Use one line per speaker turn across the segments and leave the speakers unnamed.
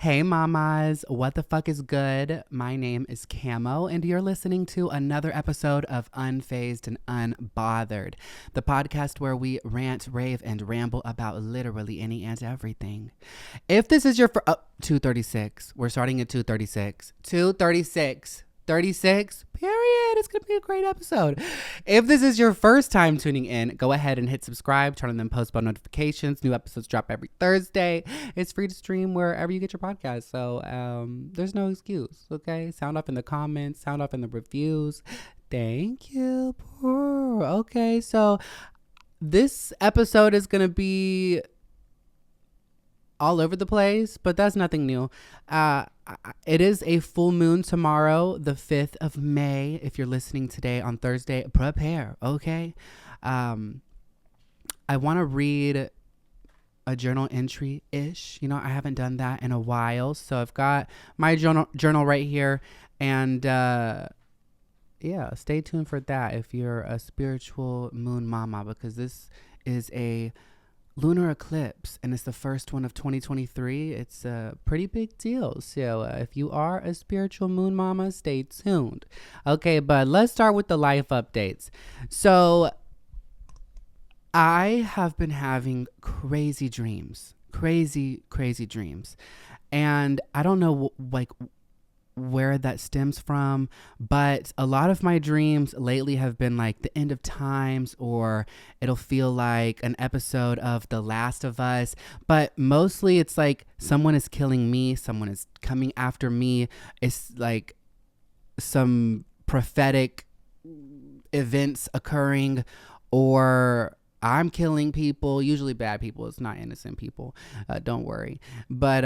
Hey mamas, what the fuck is good? My name is Camo, and you're listening to another episode of Unfazed and Unbothered, the podcast where we rant, rave, and ramble about literally any and everything. If this is your 236, we're starting at 236. 236. 36, period. It's going to be a great episode. If this is your first time tuning in, go ahead and hit subscribe, turn on them post bell notifications. New episodes drop every Thursday. It's free to stream wherever you get your podcast. So there's no excuse, okay? Sound off in the comments, sound off in the reviews. Thank you. Okay, so this episode is going to be all over the place, but that's nothing new. It is a full moon tomorrow, the 5th of May. If you're listening today on Thursday, prepare, okay? I want to read a journal entry-ish. You know, I haven't done that in a while, so I've got my journal right here, and yeah, stay tuned for that if you're a spiritual moon mama, because this is a lunar eclipse and it's the first one of 2023. It's a pretty big deal. So if you are a spiritual moon mama, stay tuned. Okay, but let's start with the life updates. So I have been having crazy dreams, crazy dreams. And I don't know where that stems from, but a lot of my dreams lately have been like the end of times, or it'll feel like an episode of The Last of Us, but mostly it's like someone is killing me, someone is coming after me. It's like some prophetic events occurring, or I'm killing people, usually bad people. It's not innocent people, don't worry. But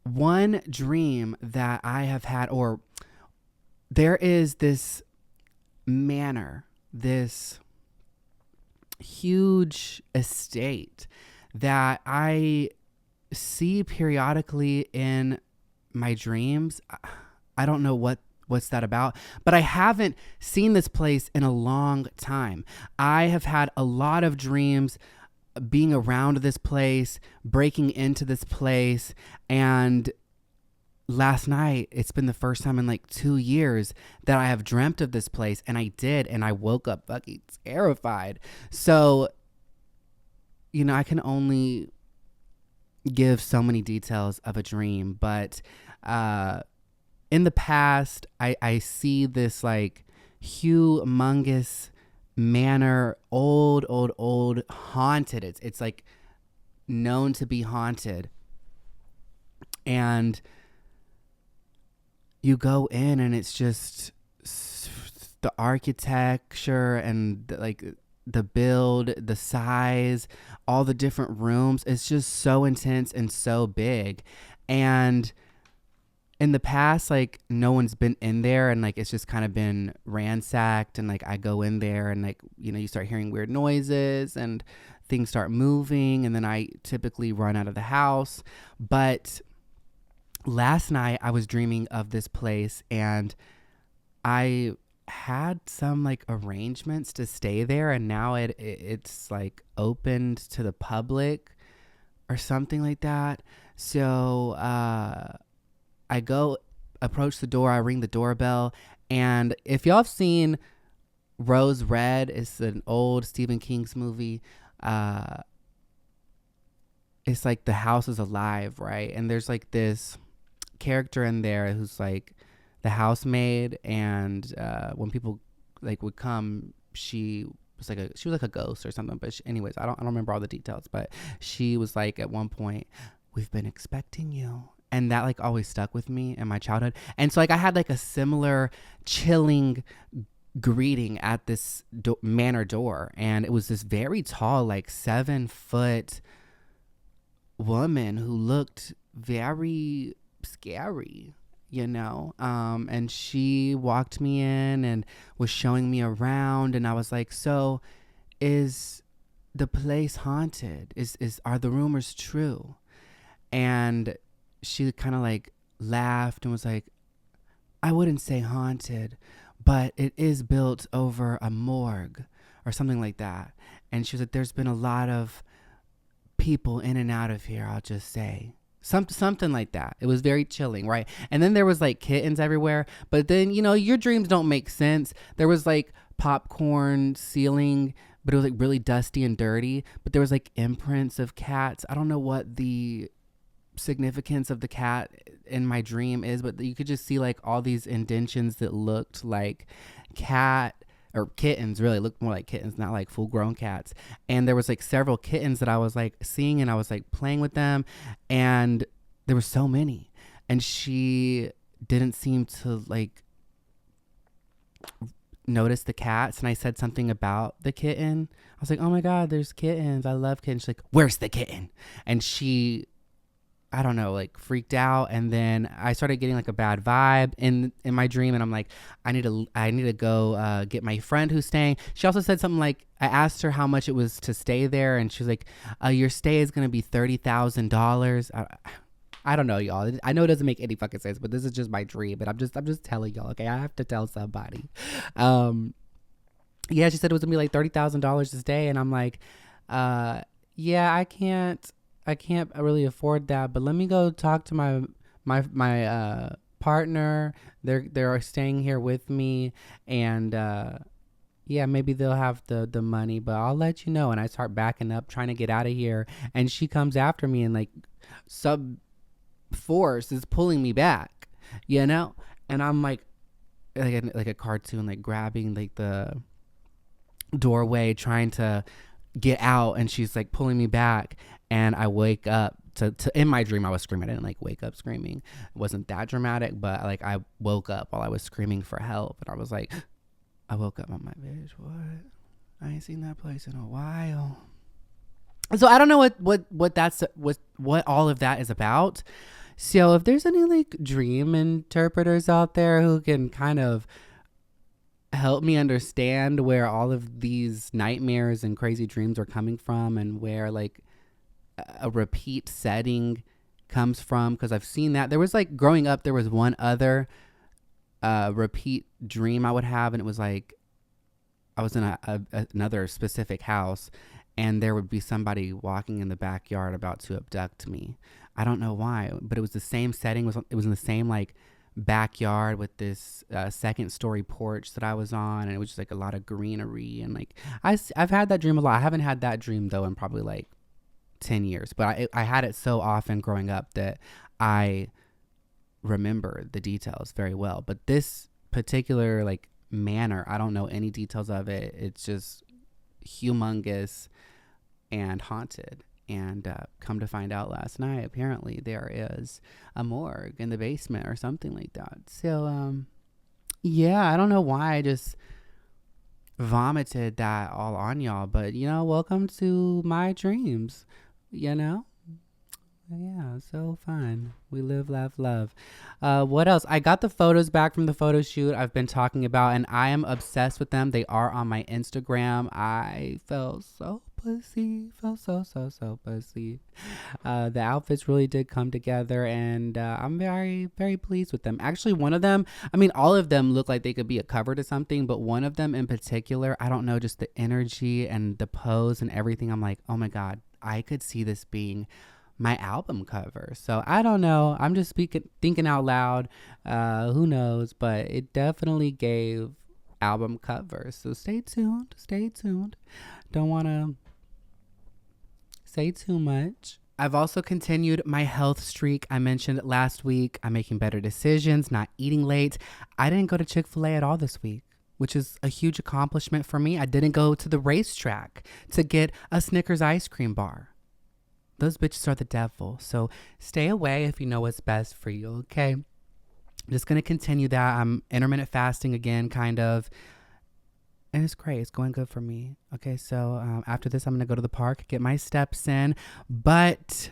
one dream that I have had, or there is this manor, this huge estate that I see periodically in my dreams. I don't know what's that about, but I haven't seen this place in a long time. I have had a lot of dreams being around this place, breaking into this place, and last night, it's been the first time in like 2 years that I have dreamt of this place, and I did, and I woke up fucking terrified. So, you know, I can only give so many details of a dream, but in the past, I see this like humongous manor, old haunted. It's like known to be haunted, and you go in and it's just the architecture and the build, the size, all the different rooms. It's just so intense and so big. And in the past, like, no one's been in there, and like it's just kind of been ransacked, and like I go in there and like, you know, you start hearing weird noises and things start moving, and then I typically run out of the house. But last night I was dreaming of this place, and I had some like arrangements to stay there, and now it's like opened to the public or something like that. So I go approach the door, I ring the doorbell, and if y'all have seen Rose Red, it's an old Stephen King's movie. It's like the house is alive, right? And there's like this character in there who's like the housemaid, and when people like would come, she was like a ghost or something. But anyways, I don't remember all the details, but she was like at one point, "We've been expecting you." And that like always stuck with me in my childhood. And so like I had like a similar chilling greeting at this manor door. And it was this very tall, like 7-foot woman who looked very scary, you know? And she walked me in and was showing me around. And I was like, "So is the place haunted? Are the rumors true?" And she kind of like laughed and was like, "I wouldn't say haunted, but it is built over a morgue," or something like that. And she was like, "There's been a lot of people in and out of here, I'll just say." Something like that. It was very chilling, right? And then there was like kittens everywhere. But then, you know, your dreams don't make sense. There was like popcorn ceiling, but it was like really dusty and dirty. But there was like imprints of cats. I don't know what the significance of the cat in my dream is, but you could just see like all these indentions that looked like cat or kittens, really looked more like kittens, not like full grown cats. And there was like several kittens that I was like seeing, and I was like playing with them, and there were so many, and she didn't seem to like notice the cats. And I said something about the kitten. I was like, oh my God, there's kittens. I love kittens. She's like, where's the kitten? And she, I don't know, like freaked out. And then I started getting like a bad vibe in my dream. And I'm like, I need to go get my friend who's staying. She also said something like, I asked her how much it was to stay there. And she was like, your stay is going to be $30,000. I don't know, y'all. I know it doesn't make any fucking sense, but this is just my dream. And I'm just telling y'all, okay? I have to tell somebody. Yeah, she said it was going to be like $30,000 to stay. And I'm like, yeah, I can't really afford that, but let me go talk to my partner. They're staying here with me, and yeah, maybe they'll have the money, but I'll let you know. And I start backing up, trying to get out of here, and she comes after me and like sub force is pulling me back, you know. And I'm like a cartoon, like grabbing like the doorway, trying to get out, and she's like pulling me back. And I wake up to in my dream I was screaming. I didn't like wake up screaming. It wasn't that dramatic, but like I woke up while I was screaming for help. And I was like, I woke up. I'm like, bitch, what? I ain't seen that place in a while. So I don't know what all of that is about. So if there's any like dream interpreters out there who can kind of help me understand where all of these nightmares and crazy dreams are coming from, and where like a repeat setting comes from, because I've seen that. There was like growing up, there was one other repeat dream I would have, and it was like I was in another specific house, and there would be somebody walking in the backyard about to abduct me. I don't know why, but it was the same setting. It was in the same like backyard with this second story porch that I was on, and it was just like a lot of greenery, and like I've had that dream a lot. I haven't had that dream though in probably like 10 years, but I had it so often growing up that I remember the details very well. But this particular like manor, I don't know any details of it. It's just humongous and haunted. And come to find out last night, apparently there is a morgue in the basement or something like that. So yeah, I don't know why I just vomited that all on y'all, but you know, welcome to my dreams, you know. Yeah, so fun. We live, laugh, love. What else? I got the photos back from the photo shoot I've been talking about, and I am obsessed with them. They are on my Instagram. I felt so pussy. Felt so pussy. The outfits really did come together, and I'm very, very pleased with them. Actually, one of them, I mean, all of them look like they could be a cover to something, but one of them in particular, I don't know, just the energy and the pose and everything. I'm like, oh my God, I could see this being my album cover. So I don't know. I'm just thinking out loud. Who knows? But it definitely gave album cover. So stay tuned. Stay tuned. Don't want to say too much. I've also continued my health streak. I mentioned last week, I'm making better decisions, not eating late. I didn't go to Chick-fil-A at all this week, which is a huge accomplishment for me. I didn't go to the racetrack to get a Snickers ice cream bar. Those bitches are the devil. So stay away if you know what's best for you, okay? I'm just going to continue that. I'm intermittent fasting again, kind of. And it's great. It's going good for me. Okay, so after this, I'm going to go to the park, get my steps in. But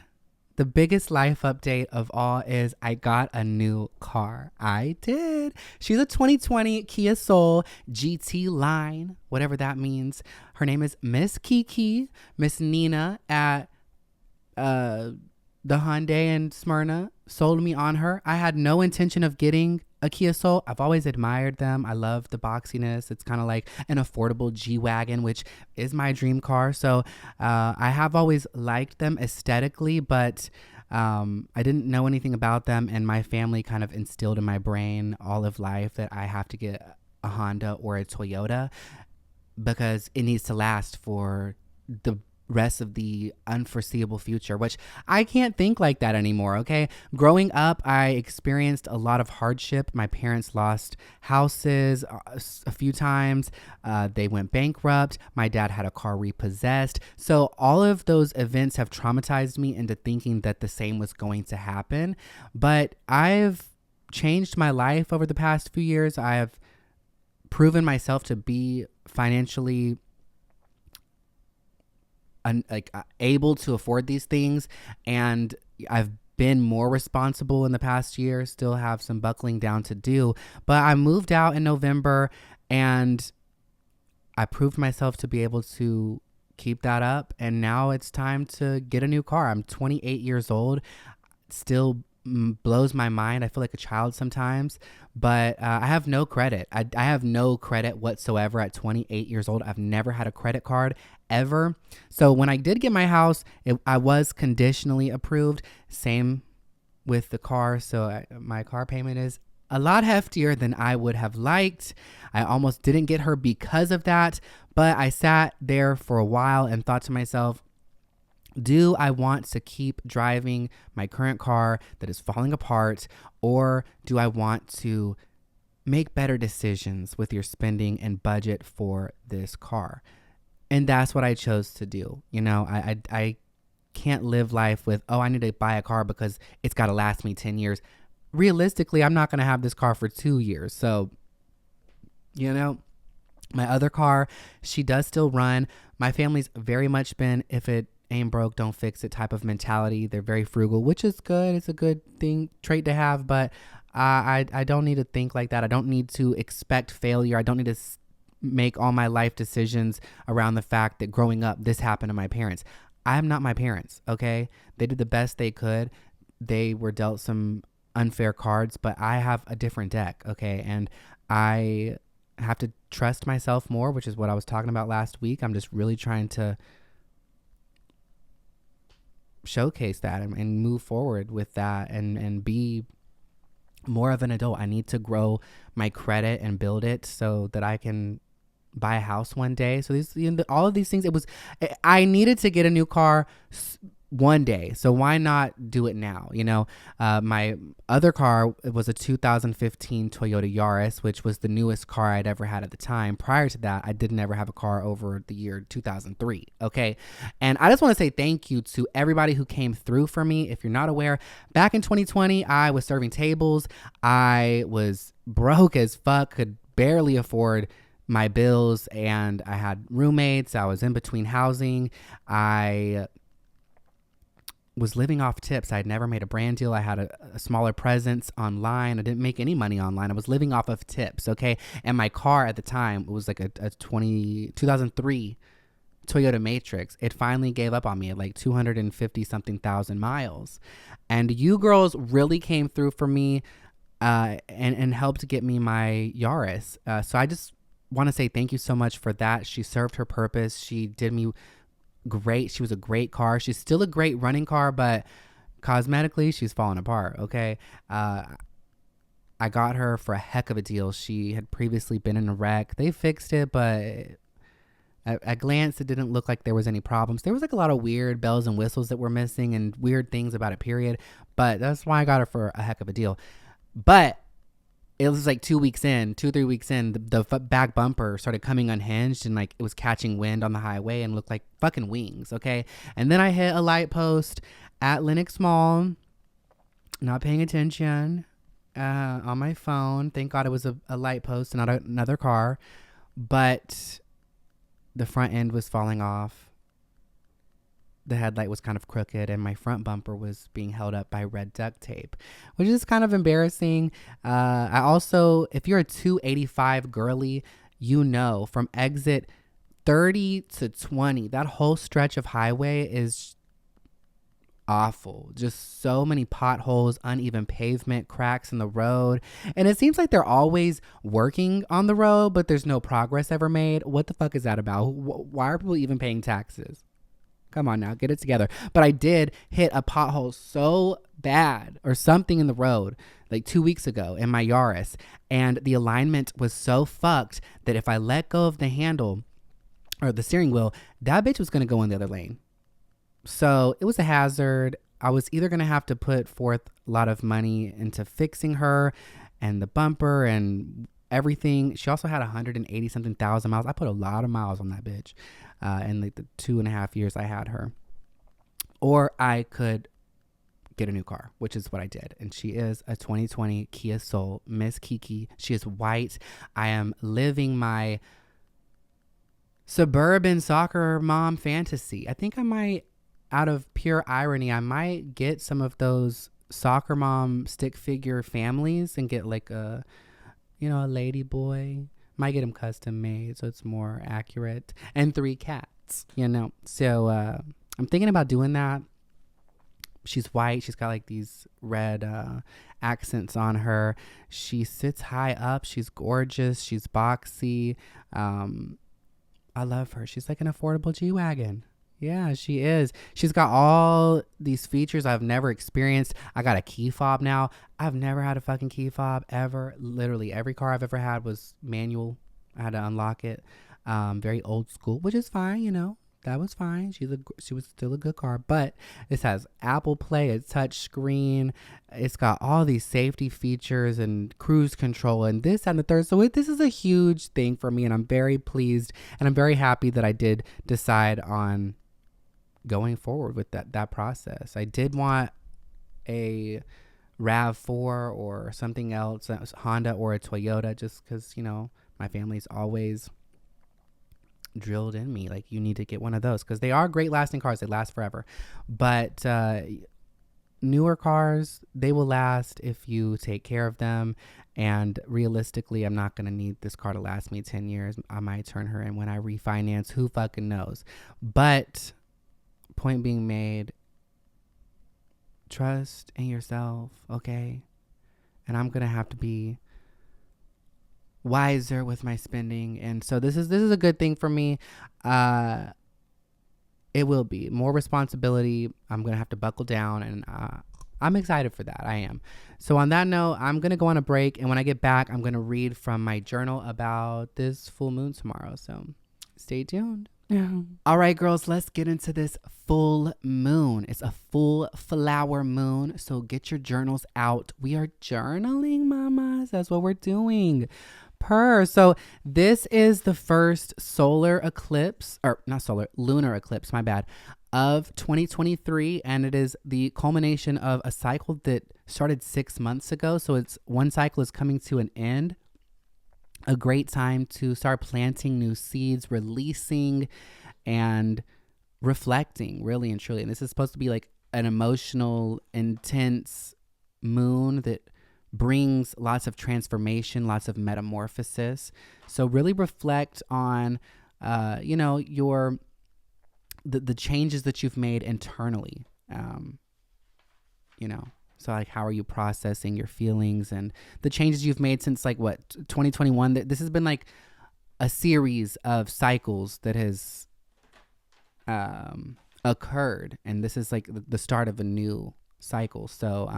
the biggest life update of all is I got a new car. I did. She's a 2020 Kia Soul GT line, whatever that means. Her name is Miss Kiki, Miss Nina at the Hyundai in Smyrna sold me on her. I had no intention of getting a Kia Soul. I've always admired them. I love the boxiness. It's kind of like an affordable G-Wagon, which is my dream car. So I have always liked them aesthetically, but I didn't know anything about them, and my family kind of instilled in my brain all of life that I have to get a Honda or a Toyota because it needs to last for the rest of the unforeseeable future, which I can't think like that anymore. Okay. Growing up, I experienced a lot of hardship. My parents lost houses a few times. They went bankrupt. My dad had a car repossessed. So all of those events have traumatized me into thinking that the same was going to happen. But I've changed my life over the past few years. I have proven myself to be financially able to afford these things, and I've been more responsible in the past year. Still have some buckling down to do, but I moved out in November, and I proved myself to be able to keep that up, and now it's time to get a new car. I'm 28 years old. Still blows my mind. I feel like a child sometimes, but I have no credit. I have no credit whatsoever at 28 years old. I've never had a credit card ever. So when I did get my house, I was conditionally approved. Same with the car. So my car payment is a lot heftier than I would have liked. I almost didn't get her because of that, but I sat there for a while and thought to myself, do I want to keep driving my current car that is falling apart, or do I want to make better decisions with your spending and budget for this car? And that's what I chose to do. You know, I can't live life with, oh, I need to buy a car because it's got to last me 10 years. Realistically, I'm not going to have this car for 2 years. So, you know, my other car, she does still run. My family's very much been, if it ain't broke, don't fix it type of mentality. They're very frugal, which is good. It's a good trait to have, but I don't need to think like that. I don't need to expect failure. I don't need to make all my life decisions around the fact that growing up, this happened to my parents. I am not my parents, okay? They did the best they could. They were dealt some unfair cards, but I have a different deck, okay? And I have to trust myself more, which is what I was talking about last week. I'm just really trying to showcase that and move forward with that and be more of an adult. I need to grow my credit and build it so that I can buy a house one day. So these, all of these things, I needed to get a new car one day. So why not do it now? You know, my other car, it was a 2015 Toyota Yaris, which was the newest car I'd ever had at the time. Prior to that, I didn't ever have a car over the year 2003. Okay. And I just want to say thank you to everybody who came through for me. If you're not aware, back in 2020, I was serving tables. I was broke as fuck, could barely afford my bills, and I had roommates. I was in between housing. I was living off tips. I had never made a brand deal. I had a smaller presence online. I didn't make any money online. I was living off of tips, okay? And my car at the time, it was like a 2003 Toyota Matrix. It finally gave up on me at like 250 something thousand miles. And you girls really came through for me and helped get me my Yaris. So I just want to say thank you so much for that. She served her purpose. She did me great. She was a great car. She's still a great running car, but cosmetically she's falling apart. Okay. I got her for a heck of a deal. She had previously been in a wreck. They fixed it, but at glance, it didn't look like there was any problems. There was like a lot of weird bells and whistles that were missing and weird things about it, period. But that's why I got her for a heck of a deal. But it was like 2 weeks in, 2-3 weeks in, the back bumper started coming unhinged and like it was catching wind on the highway and looked like fucking wings, okay? And then I hit a light post at Lenox Mall, not paying attention on my phone. Thank God it was a light post and not another car. But the front end was falling off. The headlight was kind of crooked and my front bumper was being held up by red duct tape, which is kind of embarrassing. I also, if you're a 285 girly, you know, from exit 30 to 20, that whole stretch of highway is awful. Just so many potholes, uneven pavement, cracks in the road. And it seems like they're always working on the road, but there's no progress ever made. What the fuck is that about? Why are people even paying taxes? Come on now, get it together. But I did hit a pothole so bad, or something in the road, like 2 weeks ago in my Yaris. And the alignment was so fucked that if I let go of the handle or the steering wheel, that bitch was going to go in the other lane. So it was a hazard. I was either going to have to put forth a lot of money into fixing her and the bumper and everything. She also had 180 something thousand miles. I put a lot of miles on that bitch in like the 2.5 years I had her. Or I could get a new car, which is what I did. And she is a 2020 Kia Soul, Miss Kiki. She is white. I am living my suburban soccer mom fantasy. I think I might, out of pure irony, I might get some of those soccer mom stick figure families and get like a, you know, a lady boy. Might get him custom made so it's more accurate. And 3 cats, you know. So I'm thinking about doing that. She's white. She's got like these red accents on her. She sits high up. She's gorgeous. She's boxy. I love her. She's like an affordable G-Wagon. Yeah, she is. She's got all these features I've never experienced. I got a key fob now. I've never had a fucking key fob ever. Literally every car I've ever had was manual. I had to unlock it. Very old school, which is fine, you know. That was fine. She was still a good car. But this has Apple Play, a touch screen. It's got all these safety features and cruise control and this and the third. So this is a huge thing for me, and I'm very pleased and I'm very happy that I did decide on going forward with that process. I did want a RAV4 or something else, a Honda or a Toyota, just because, you know, my family's always drilled in me like, you need to get one of those because they are great lasting cars. They last forever. But newer cars, they will last if you take care of them. And realistically, I'm not going to need this car to last me 10 years. I might turn her in when I refinance. Who fucking knows? But point being made, trust in yourself, okay? And I'm gonna have to be wiser with my spending, and so this is a good thing for me. It will be more responsibility. I'm gonna have to buckle down, and I'm excited for that. I am. So on that note, I'm gonna go on a break, and when I get back, I'm gonna read from my journal about this full moon tomorrow. So stay tuned. All right, girls, let's get into this full moon. It's a full flower moon, so get your journals out. We are journaling, mamas. That's what we're doing. So this is the first solar eclipse, or not solar, lunar eclipse, my bad, of 2023, and it is the culmination of a cycle that started 6 months ago. So it's one cycle is coming to an end. A great time to start planting new seeds, releasing and reflecting, really and truly. And this is supposed to be like an emotional, intense moon that brings lots of transformation, lots of metamorphosis. So really reflect on, you know, the changes that you've made internally, you know. So like, how are you processing your feelings and the changes you've made since like 2021? This has been like a series of cycles that has occurred, and this is like the start of a new cycle. So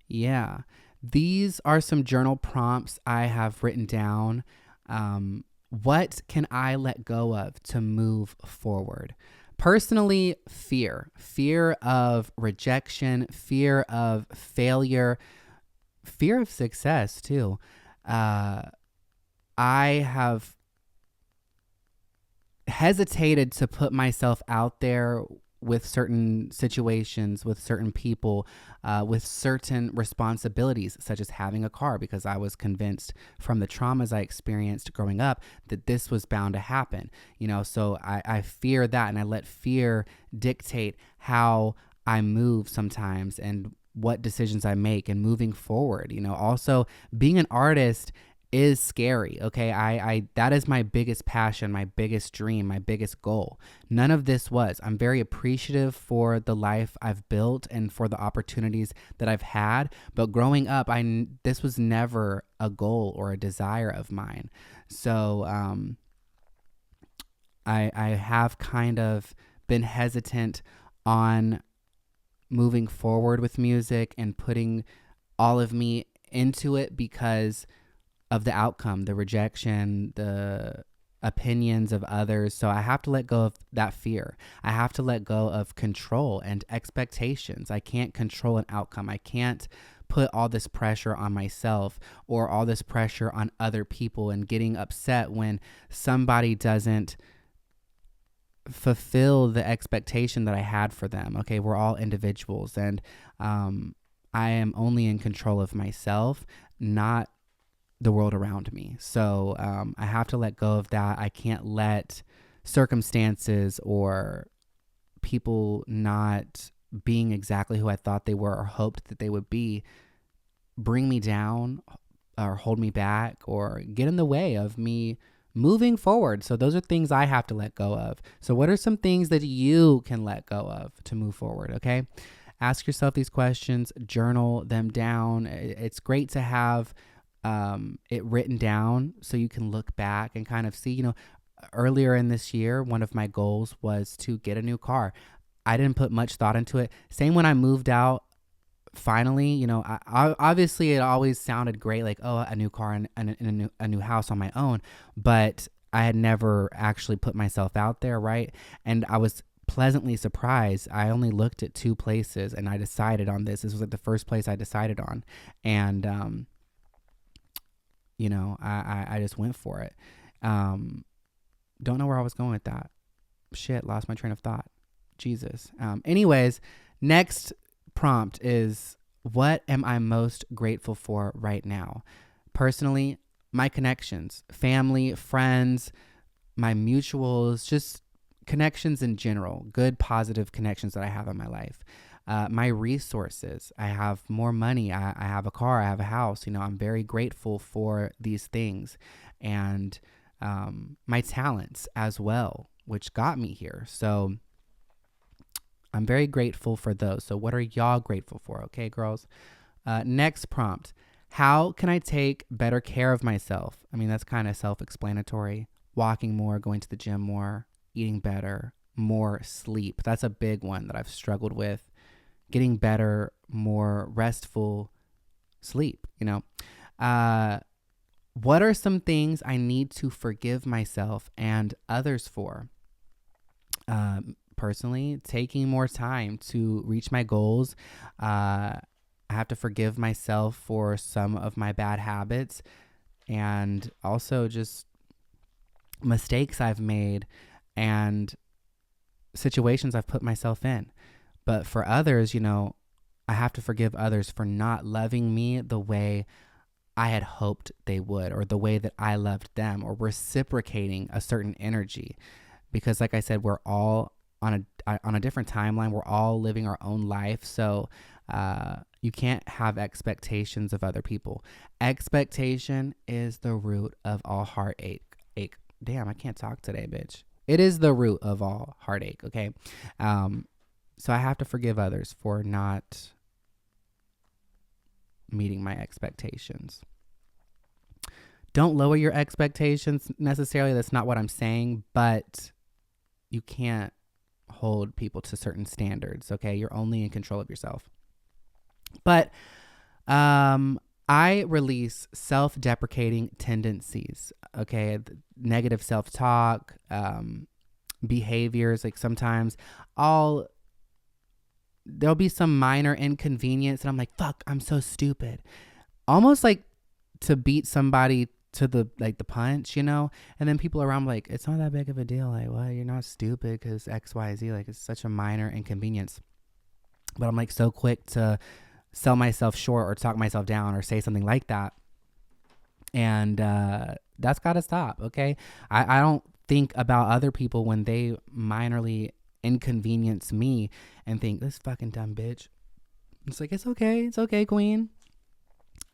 yeah, these are some journal prompts I have written down. What can I let go of to move forward? Personally, fear of rejection, fear of failure, fear of success too. I have hesitated to put myself out there with certain situations, with certain people, with certain responsibilities, such as having a car, because I was convinced from the traumas I experienced growing up that this was bound to happen, you know. So I fear that, and I let fear dictate how I move sometimes and what decisions I make and moving forward, you know. Also, being an artist is scary. Okay. I that is my biggest passion, my biggest dream, my biggest goal. None of this was. I'm very appreciative for the life I've built and for the opportunities that I've had. But growing up, this was never a goal or a desire of mine. So, I have kind of been hesitant on moving forward with music and putting all of me into it because of the outcome, the rejection, the opinions of others. So I have to let go of that fear. I have to let go of control and expectations. I can't control an outcome. I can't put all this pressure on myself or all this pressure on other people and getting upset when somebody doesn't fulfill the expectation that I had for them. Okay, we're all individuals, and I am only in control of myself, not the world around me. So I have to let go of that. I can't let circumstances or people not being exactly who I thought they were or hoped that they would be bring me down or hold me back or get in the way of me moving forward. So those are things I have to let go of. So what are some things that you can let go of to move forward? Okay. Ask yourself these questions, journal them down. It's great to have it written down so you can look back and kind of see, earlier in this year, one of my goals was to get a new car. I didn't put much thought into it. Same when I moved out. Finally, I obviously it always sounded great, like, oh, a new car and a new house on my own, but I had never actually put myself out there, right? And I was pleasantly surprised. I only looked at 2 places and I decided on this. This was like the first place I decided on, and I just went for it. Don't know where I was going with that. Shit, lost my train of thought. Jesus. Anyways, next prompt is, what am I most grateful for right now? Personally, my connections, family, friends, my mutuals, just connections in general, good, positive connections that I have in my life. My resources, I have more money, I have a car, I have a house. I'm very grateful for these things. And my talents as well, which got me here. So I'm very grateful for those. So what are y'all grateful for? Okay, girls. Next prompt. How can I take better care of myself? I mean, that's kind of self-explanatory. Walking more, going to the gym more, eating better, more sleep. That's a big one that I've struggled with. Getting better, more restful sleep, What are some things I need to forgive myself and others for? Personally, taking more time to reach my goals. I have to forgive myself for some of my bad habits and also just mistakes I've made and situations I've put myself in. But for others, I have to forgive others for not loving me the way I had hoped they would, or the way that I loved them, or reciprocating a certain energy. Because like I said, we're all on a different timeline. We're all living our own life. So you can't have expectations of other people. Expectation is the root of all heartache. Damn, I can't talk today, bitch. It is the root of all heartache, okay? So I have to forgive others for not meeting my expectations. Don't lower your expectations necessarily. That's not what I'm saying, but you can't hold people to certain standards, okay? You're only in control of yourself. But I release self-deprecating tendencies, okay? Negative self-talk, behaviors. Like sometimes there'll be some minor inconvenience and I'm like, fuck, I'm so stupid. Almost like to beat somebody to the punch, and then people around like, it's not that big of a deal. Like, well, you're not stupid because X, Y, Z. Like, it's such a minor inconvenience. But I'm like so quick to sell myself short or talk myself down or say something like that. And that's got to stop, okay? I don't think about other people when they minorly inconvenience me and think, this fucking dumb bitch. It's like, it's okay, queen.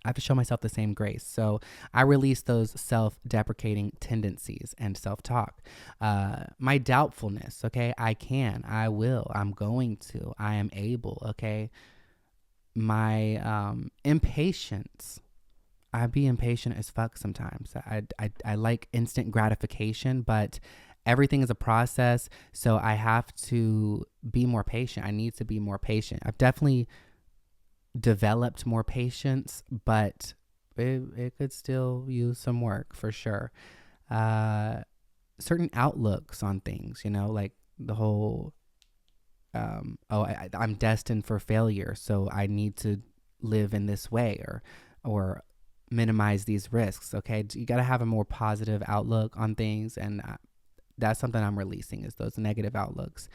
I have to show myself the same grace. So I release those self-deprecating tendencies and self-talk. My doubtfulness, okay? I can, I will, I'm going to, I am able, okay? My impatience. I be impatient as fuck sometimes. I like instant gratification, but everything is a process. So I have to be more patient. I need to be more patient. I've definitely developed more patience, but it could still use some work for sure. Certain outlooks on things, like the whole, I'm destined for failure, so I need to live in this way or minimize these risks. Okay, you got to have a more positive outlook on things, and that's something I'm releasing, is those negative outlooks.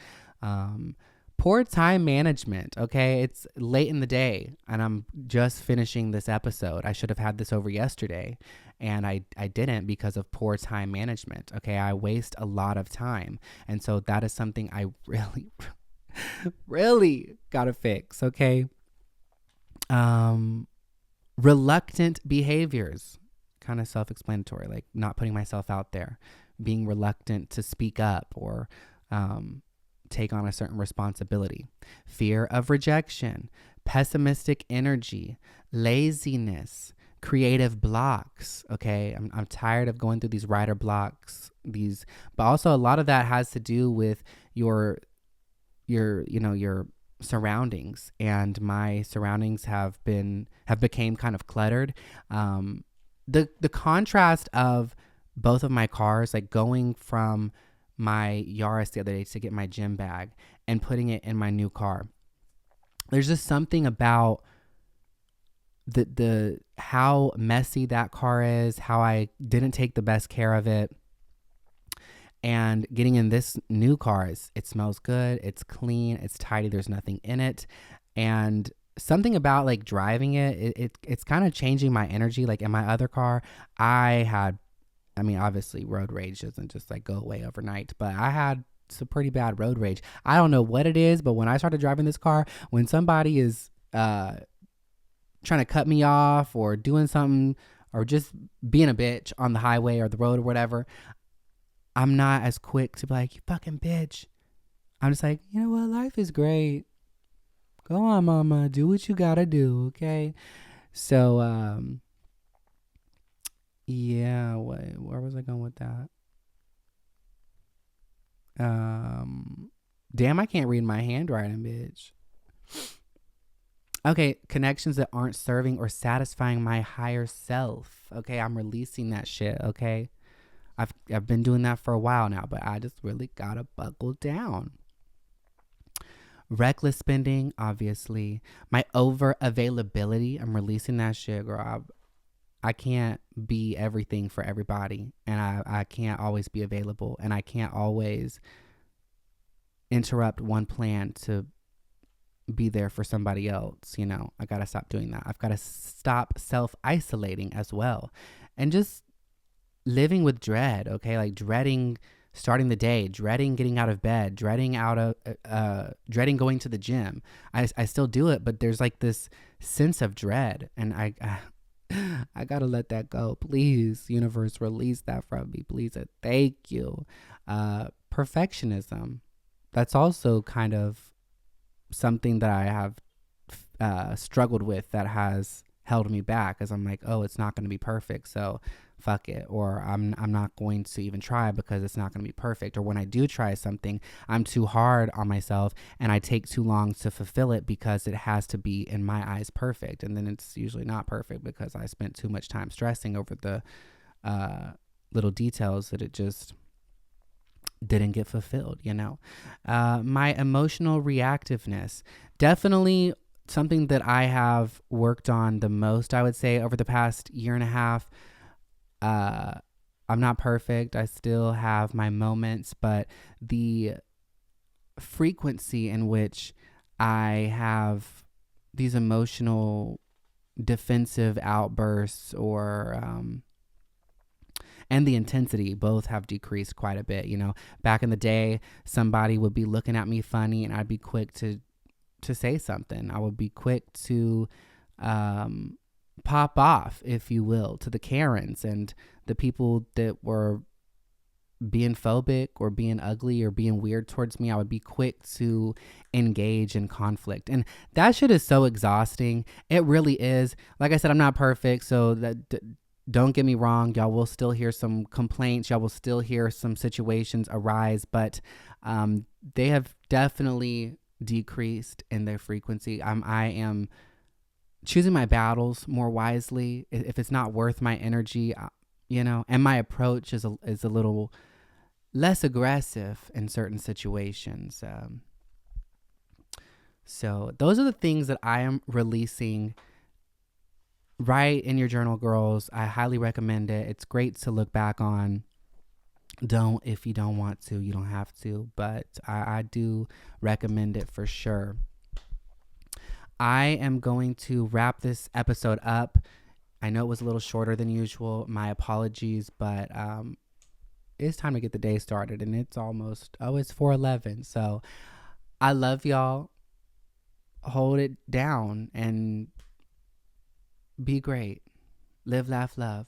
Poor time management. Okay, it's late in the day and I'm just finishing this episode. I should have had this over yesterday, and I didn't because of poor time management. Okay, I waste a lot of time, and so that is something I really really gotta fix. Okay. Reluctant behaviors, kind of self-explanatory, like not putting myself out there, being reluctant to speak up or take on a certain responsibility. Fear of rejection, pessimistic energy, laziness, creative blocks. Okay, I'm tired of going through these writer blocks, but also a lot of that has to do with your surroundings, and my surroundings have became kind of cluttered. The contrast of both of my cars, like going from my Yaris the other day to get my gym bag and putting it in my new car, there's just something about the how messy that car is, how I didn't take the best care of it. And getting in this new car, it smells good, it's clean, it's tidy, there's nothing in it. And something about like driving it's kind of changing my energy. Like in my other car, obviously road rage doesn't just like go away overnight, but I had some pretty bad road rage. I don't know what it is, but when I started driving this car, when somebody is trying to cut me off or doing something or just being a bitch on the highway or the road or whatever, I'm not as quick to be like, you fucking bitch. I'm just like, you know what? Life is great. Go on, mama. Do what you gotta do, okay? So, yeah, where was I going with that? Damn, I can't read my handwriting, bitch. Okay, connections that aren't serving or satisfying my higher self. Okay, I'm releasing that shit, okay? I've been doing that for a while now, but I just really gotta buckle down. Reckless spending, obviously. My over availability, I'm releasing that shit, girl. I can't be everything for everybody, and I can't always be available, and I can't always interrupt one plan to be there for somebody else. I gotta stop doing that. I've gotta stop self-isolating as well, and just living with dread, okay? Like dreading starting the day, dreading getting out of bed, dreading going to the gym. I still do it, but there's like this sense of dread, and I gotta let that go. Please, universe, release that from me, please. Thank you. Perfectionism. That's also kind of something that I have struggled with, that has held me back, as I'm like, oh, it's not going to be perfect, so fuck it, or I'm not going to even try because it's not going to be perfect, or when I do try something, I'm too hard on myself and I take too long to fulfill it because it has to be, in my eyes, perfect, and then it's usually not perfect because I spent too much time stressing over the little details that it just didn't get fulfilled. My emotional reactiveness, definitely something that I have worked on the most, I would say, over the past year and a half. I'm not perfect. I still have my moments, but the frequency in which I have these emotional defensive outbursts and the intensity both have decreased quite a bit. Back in the day, somebody would be looking at me funny and I'd be quick to say something. I would be quick to pop off, if you will, to the Karens and the people that were being phobic or being ugly or being weird towards me. I would be quick to engage in conflict, and that shit is so exhausting. It really is. Like I said, I'm not perfect, so that Don't get me wrong, y'all will still hear some complaints, y'all will still hear some situations arise, but they have definitely decreased in their frequency. I am choosing my battles more wisely. If it's not worth my energy, and my approach is a little less aggressive in certain situations. So those are the things that I am releasing. Write in your journal, girls. I highly recommend it. It's great to look back on. Don't if you don't want to. You don't have to, but I do recommend it for sure. I am going to wrap this episode up. I know it was a little shorter than usual. My apologies, but it's time to get the day started, and it's almost, it's 4:11. So I love y'all. Hold it down and be great. Live, laugh, love.